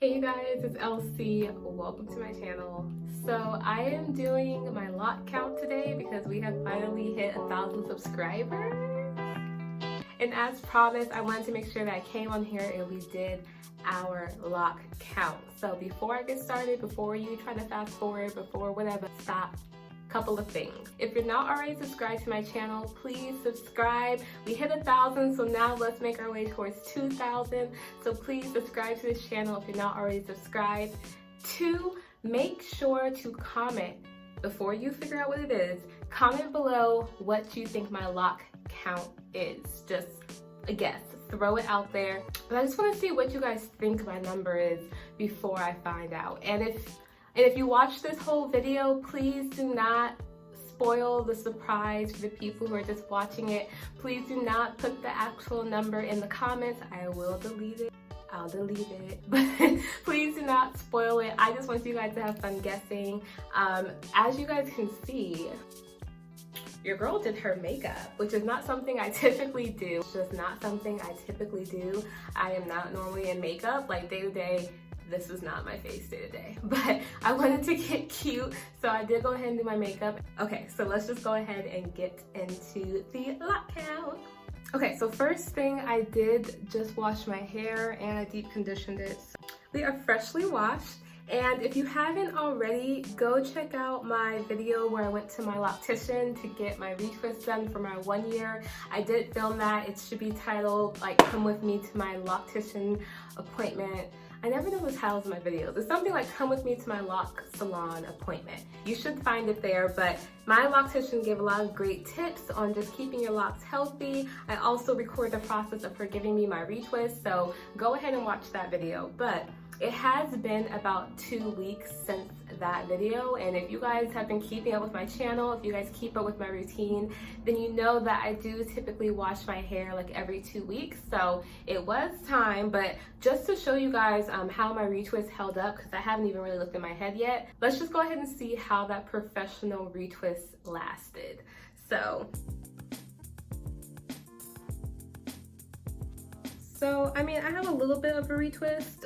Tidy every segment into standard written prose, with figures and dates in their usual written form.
Hey you guys, it's LC. Welcome to my channel. So I am doing my lock count today because we have finally hit 1,000 subscribers. And as promised, I wanted to make sure that I came on here and we did our lock count. So before I get started, before you try to fast forward, before whatever, stop. Couple of things. If you're not already subscribed to my channel, please subscribe. We hit 1,000, so now let's make our way towards 2,000. So please subscribe to this channel if you're not already subscribed. 2, make sure to comment before you figure out what it is. Comment below what you think my lock count is. Just a guess. Throw it out there. But I just want to see what you guys think my number is before I find out. And if you watch this whole video, please do not spoil the surprise for the people who are just watching it. Please do not put the actual number in the comments. I will delete it. I'll delete it. But please do not spoil it. I just want you guys to have fun guessing. As you guys can see, your girl did her makeup, which is not something I typically do. It's just not something I typically do. I am not normally in makeup, like day to day. This is not my face day to day, but I wanted to get cute, so I did go ahead and do my makeup. Okay, so let's just go ahead and get into the lock count. Okay, so first thing, I did just wash my hair and I deep conditioned it. We are freshly washed, and if you haven't already, go check out my video where I went to my loctician to get my retwist done for my 1 year. I did film that. It should be titled like "Come with me to my loctician appointment." I never know the titles of my videos. It's something like "Come with me to my lock salon appointment." You should find it there, but my loctician gave a lot of great tips on just keeping your locks healthy. I also recorded the process of her giving me my retwist, so go ahead and watch that video. But it has been about 2 weeks since that video, and if you guys have been keeping up with my channel, if you guys keep up with my routine, then you know that I do typically wash my hair like every 2 weeks. So it was time, but just to show you guys how my retwist held up, because I haven't even really looked at my head yet, let's just go ahead and see how that professional retwist lasted. So I mean, I have a little bit of a retwist.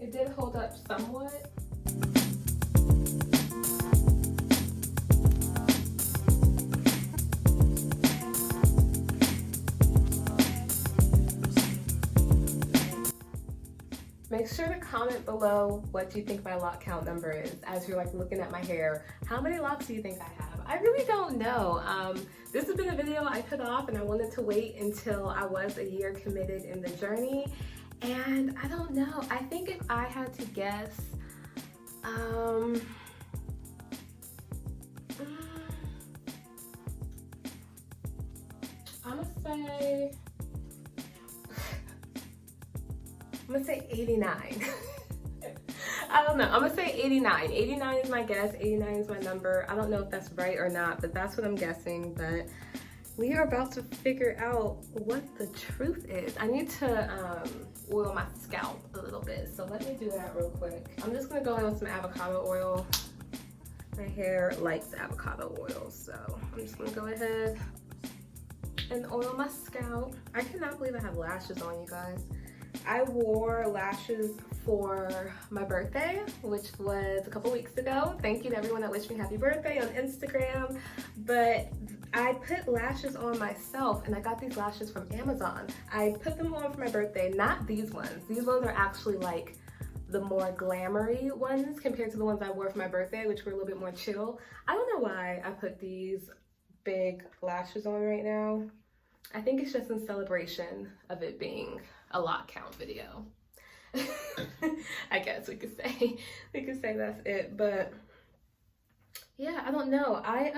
It did hold up somewhat. Make sure to comment below what you think my lock count number is as you're like looking at my hair. How many locks do you think I have? I really don't know. This has been a video I put off and I wanted to wait until I was a year committed in the journey. And I don't know. I think if I had to guess, I'm gonna say 89. I don't know. I'm gonna say 89. 89 is my guess. 89 is my number. I don't know if that's right or not, but that's what I'm guessing. But we are about to figure out what the truth is. I need to oil my scalp a little bit, so let me do that real quick. I'm just gonna go in with some avocado oil. My hair likes avocado oil, so I'm just gonna go ahead and oil my scalp. I cannot believe I have lashes on, you guys. I wore lashes for my birthday, which was a couple weeks ago. Thank you to everyone that wished me happy birthday on Instagram. But I put lashes on myself, and I got these lashes from Amazon. I put them on for my birthday, not these ones. These ones are actually like the more glamoury ones compared to the ones I wore for my birthday, which were a little bit more chill. I don't know why I put these big lashes on right now. I think it's just in celebration of it being a lock count video. I guess we could say that's it. But yeah, I don't know. I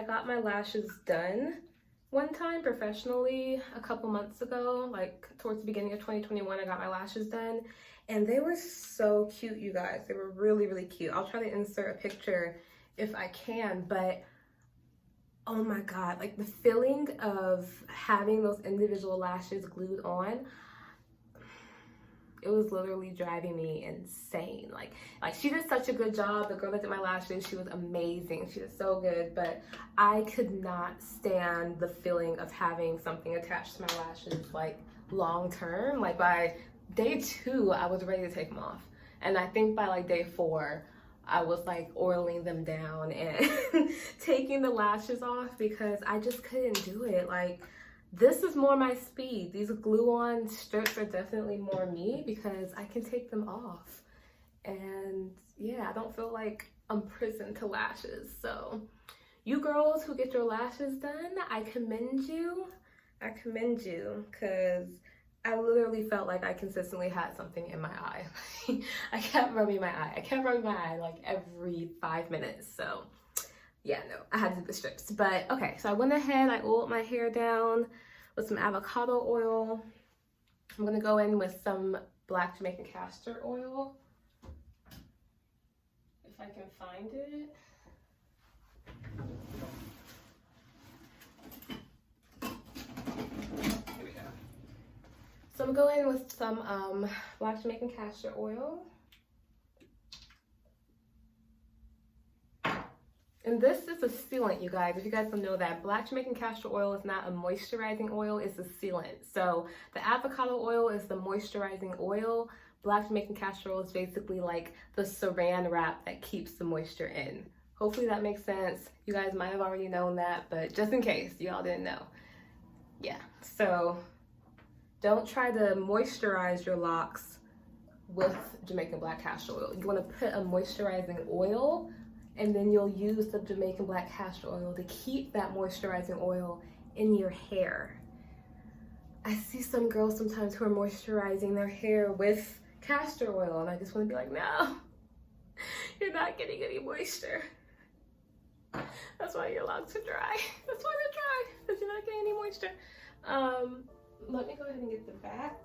got my lashes done one time professionally a couple months ago, like towards the beginning of 2021. I got my lashes done and they were so cute, you guys. They were really, really cute. I'll try to insert a picture if I can, but oh my God, like the feeling of having those individual lashes glued on, It was literally driving me insane. Like she did such a good job. The girl that did my lashes, she was amazing. She did so good, but I could not stand the feeling of having something attached to my lashes like long term. Like by day 2, I was ready to take them off. And I think by like day 4, I was like oiling them down and taking the lashes off because I just couldn't do it. Like, this is more my speed. These glue-on strips are definitely more me because I can take them off. And yeah, I don't feel like I'm prisoned to lashes. So you girls who get your lashes done, I commend you. I commend you because I literally felt like I consistently had something in my eye. I kept rubbing my eye. I kept rubbing my eye like every 5 minutes. So yeah, no, I had to do the strips. But okay, so I went ahead, I oiled my hair down with some avocado oil. I'm gonna go in with some black Jamaican castor oil. If I can find it. So I'm going with some black Jamaican castor oil. And this is a sealant, you guys. If you guys don't know that, black Jamaican castor oil is not a moisturizing oil, it's a sealant. So the avocado oil is the moisturizing oil. Black Jamaican castor oil is basically like the saran wrap that keeps the moisture in. Hopefully that makes sense. You guys might have already known that, but just in case y'all didn't know. Yeah, so don't try to moisturize your locks with Jamaican black castor oil. You want to put a moisturizing oil, and then you'll use the Jamaican black castor oil to keep that moisturizing oil in your hair. I see some girls sometimes who are moisturizing their hair with castor oil, and I just want to be like, no, you're not getting any moisture. That's why your locks are dry. That's why they're dry, because you're not getting any moisture. Let me go ahead and get the back.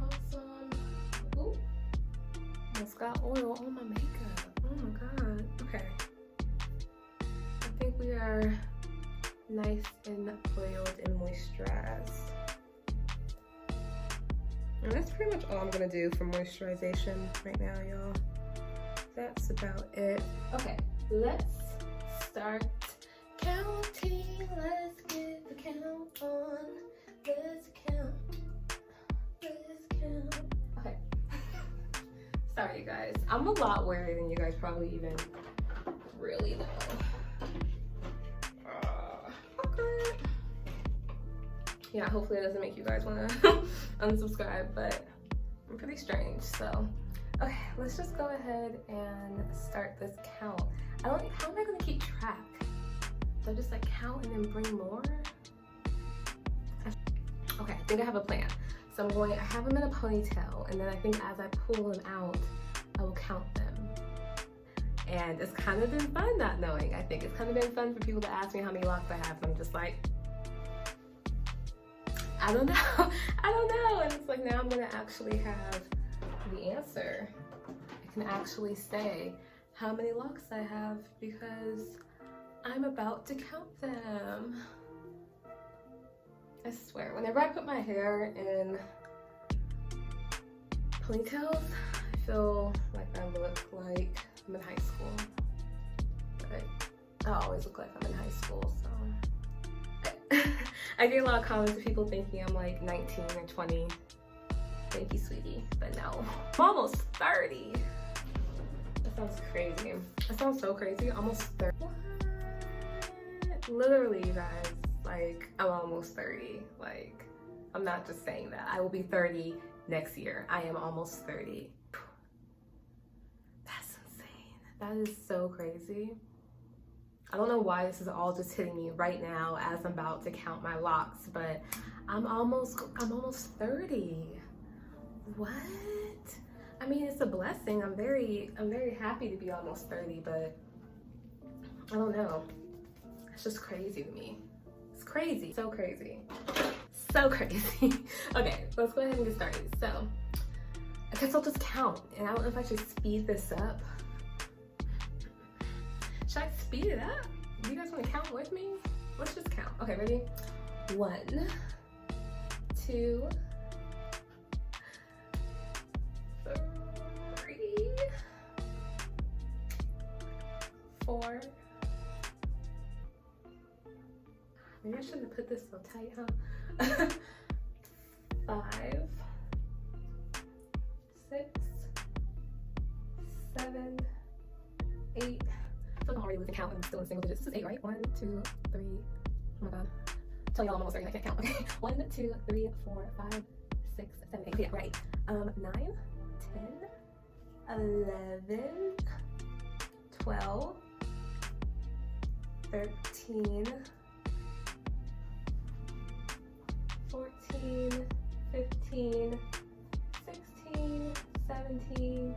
Awesome. Ooh. Almost got oil on my makeup. Oh my god. Okay. I think we are nice and oiled and moisturized. And that's pretty much all I'm gonna do for moisturization right now, y'all. That's about it. Okay, let's start counting. Let's get the count on. Let's count. Let's count. Okay. Sorry, you guys. I'm a lot weirier than you guys probably even really know. Okay. Yeah, hopefully it doesn't make you guys want to unsubscribe, but I'm pretty strange, so. Okay, let's just go ahead and start this count. How am I gonna keep track? So I just like count and then bring more? Okay, I think I have a plan. So I have them in a ponytail, and then I think as I pull them out, I will count them. And it's kind of been fun not knowing, I think. It's kind of been fun for people to ask me how many locks I have, and I'm just like, I don't know, I don't know. And it's like, now I'm gonna actually have the answer. I can actually say how many locks I have because I'm about to count them. I swear, whenever I put my hair in ponytails, I feel like I look like I'm in high school. But I always look like I'm in high school, so. I get a lot of comments of people thinking I'm like 19 or 20. Thank you, sweetie, but no. I'm almost 30. That sounds crazy. That sounds so crazy. Almost 30. What? Literally, you guys, like, I'm almost 30. Like, I'm not just saying that. I will be 30 next year. I am almost 30. That's insane. That is so crazy. I don't know why this is all just hitting me right now as I'm about to count my locks, but I'm almost 30. What? I mean, it's a blessing. I'm very happy to be almost 30, but I don't know. It's just crazy to me. It's crazy. So crazy. So crazy. Okay, let's go ahead and get started. So, I guess I'll just count, and I don't know if I should speed this up. Should I speed it up? Do you guys want to count with me? Let's just count. Okay, ready? 1, 2, 3, 4. Maybe I shouldn't have put this so tight, huh? 5, 6, 7, 8. I feel like I'm already losing count and I'm still in single digits. This is 8, right? 1, 2, 3. Oh my god. Tell y'all I'm almost 30. I can't count. Okay. 1, 2, 3, 4, 5, 6, 7, 8. Yeah, right. 9, 10, 11, 12, 13, 14, 15, 16, 17,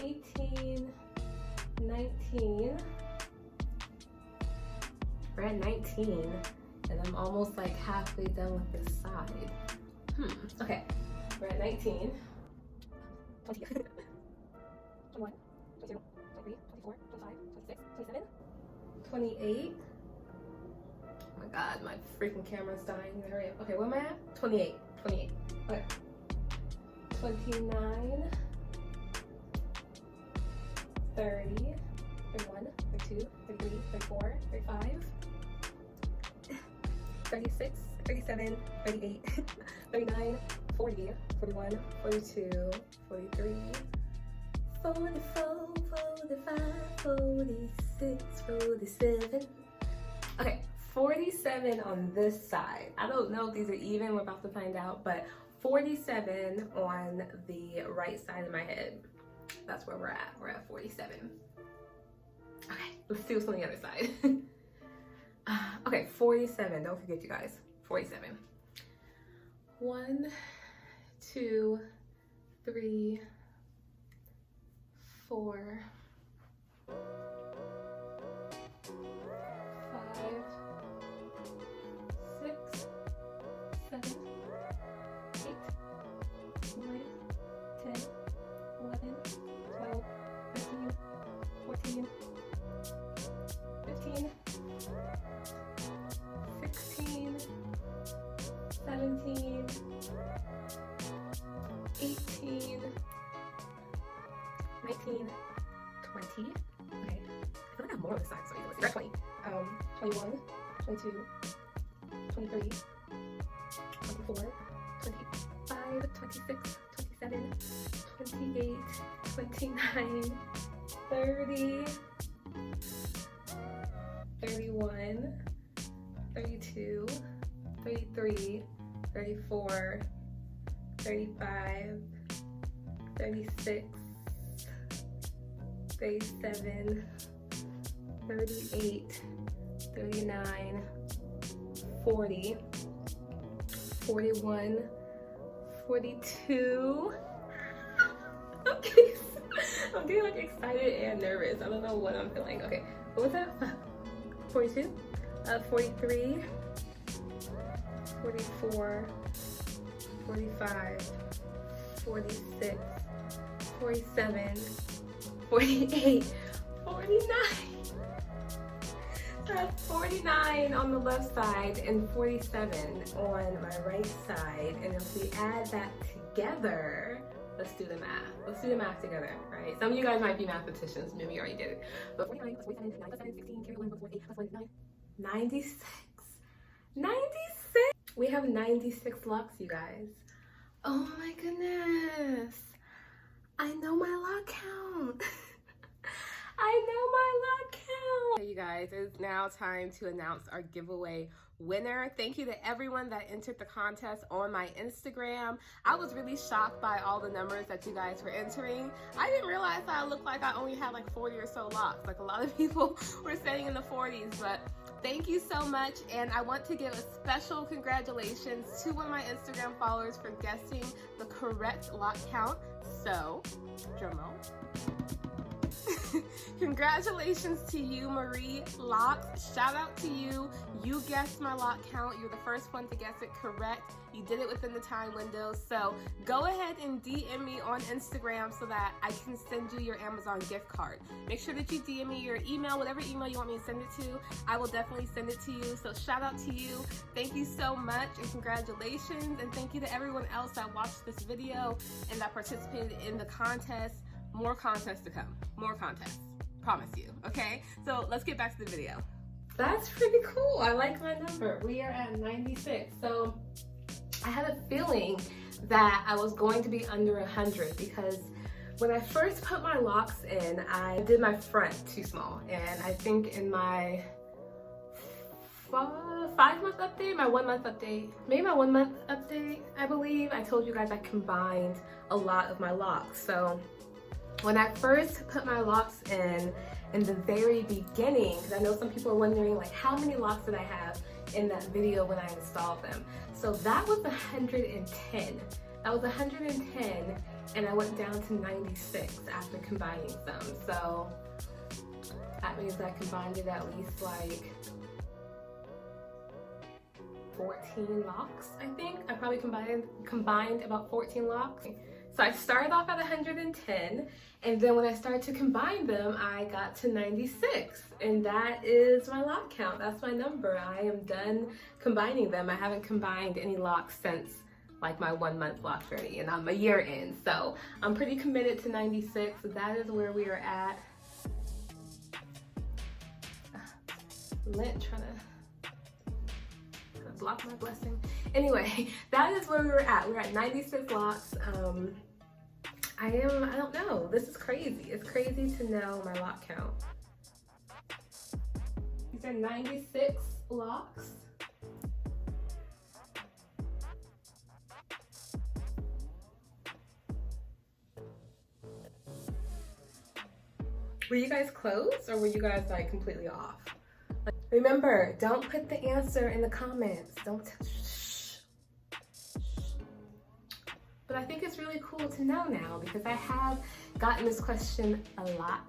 18, 19. We're at 19, and I'm almost like halfway done with this side. Okay, we're at 19. 20. 21, 22, 23, 24, 25, 26, 27, 28. Oh my god, my freaking camera's dying. Hurry up. Okay, where am I at? 28. 28. Okay. 29, 30, 31, 32, 33, 34, 35, 36, 37, 38, 39, 40, 41, 42, 43, 44, 45, 46, 47. Okay, 47 on this side. I don't know if these are even, we're about to find out, but 47 on the right side of my head. That's where we're at. We're at 47. Okay, let's do what's on the other side. Okay, 47. Don't forget, you guys. 47. 1, 2, 3, 4, 5, 6, 7, 8, 9, 10, 11, 12, 13, 14, 15, 16, 17, 18, 19, 20. Okay, I feel like I have more on this side, so let's see. 20, 21, 22, 23, 24, 25, 26, 27, 28, 29, 30, 31, 32, 33, 34, 35, 36, 37, 38, 39, 40, 41, 42. Okay, I'm getting like excited and nervous. I don't know what I'm feeling. Okay, what was that? 42, 43, 44, 45, 46, 47, 48, 49. That's 49 on the left side and 47 on my right side. And if we add that together, let's do the math. Let's do the math together, right? Some of you guys might be mathematicians, maybe you already did it. But 49 plus 47, 9 plus 7, 16, carry 1 plus 48 plus 1, 9. 96. 96. We have 96 locks, you guys. Oh my goodness. I know my lock count. I know my lock count. Hey you guys, it's now time to announce our giveaway winner. Thank you to everyone that entered the contest on my Instagram. I was really shocked by all the numbers that you guys were entering. I didn't realize that I looked like I only had like 40 or so locks. Like a lot of people were saying in the 40s, but thank you so much. And I want to give a special congratulations to one of my Instagram followers for guessing the correct lock count. So, drum roll. Congratulations to you, Marie Locks. Shout out to you. You guessed my lock count. You're the first one to guess it correct. You did it within the time window. So go ahead and DM me on Instagram so that I can send you your Amazon gift card. Make sure that you DM me your email, whatever email you want me to send it to. I will definitely send it to you. So shout out to you. Thank you so much and congratulations. And thank you to everyone else that watched this video and that participated in the contest. More contests to come. More contests. Promise you. Okay? So let's get back to the video. That's pretty cool. I like my number. We are at 96. So I had a feeling that I was going to be under 100 because when I first put my locks in, I did my front too small. And I think in my 5-month update, my 1 month update, maybe my 1 month update, I believe, I told you guys I combined a lot of my locks. So when I first put my locks in the very beginning, because I know some people are wondering like how many locks did I have in that video when I installed them. So that was 110. That was 110 and I went down to 96 after combining some. So that means I combined it at least like 14 locks, I think. I probably combined about 14 locks. So I started off at 110, and then when I started to combine them, I got to 96, and that is my lock count. That's my number. I am done combining them. I haven't combined any locks since like my 1 month lock journey, and I'm a year in, so I'm pretty committed to 96. So that is where we are at. Lint trying to block my blessing. Anyway, that is where we're at. We're at 96 locks. I don't know. This is crazy. It's crazy to know my lock count. These are 96 locks. Were you guys close or were you guys like completely off? Remember, don't put the answer in the comments. Shh. But I think it's really cool to know now because I have gotten this question a lot.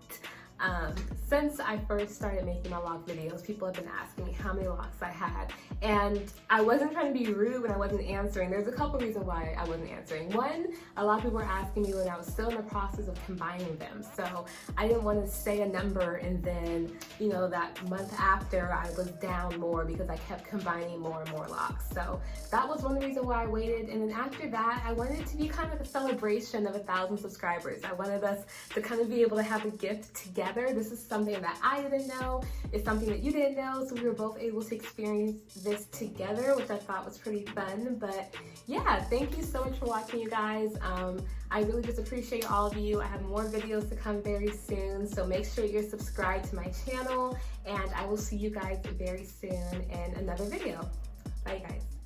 Since I first started making my lock videos, people have been asking me how many locks I had. And I wasn't trying to be rude when I wasn't answering. There's a couple reasons why I wasn't answering. One, a lot of people were asking me when I was still in the process of combining them. So I didn't want to say a number and then, you know, that month after I was down more because I kept combining more and more locks. So that was one reason why I waited. And then after that, I wanted it to be kind of a celebration of 1,000 subscribers. I wanted us to kind of be able to have a gift together. This is something that I didn't know. It's something that you didn't know. So we were both able to experience this together, which I thought was pretty fun. But yeah, thank you so much for watching, you guys. I really just appreciate all of you. I have more videos to come very soon, so make sure you're subscribed to my channel, and I will see you guys very soon in another video. Bye, guys.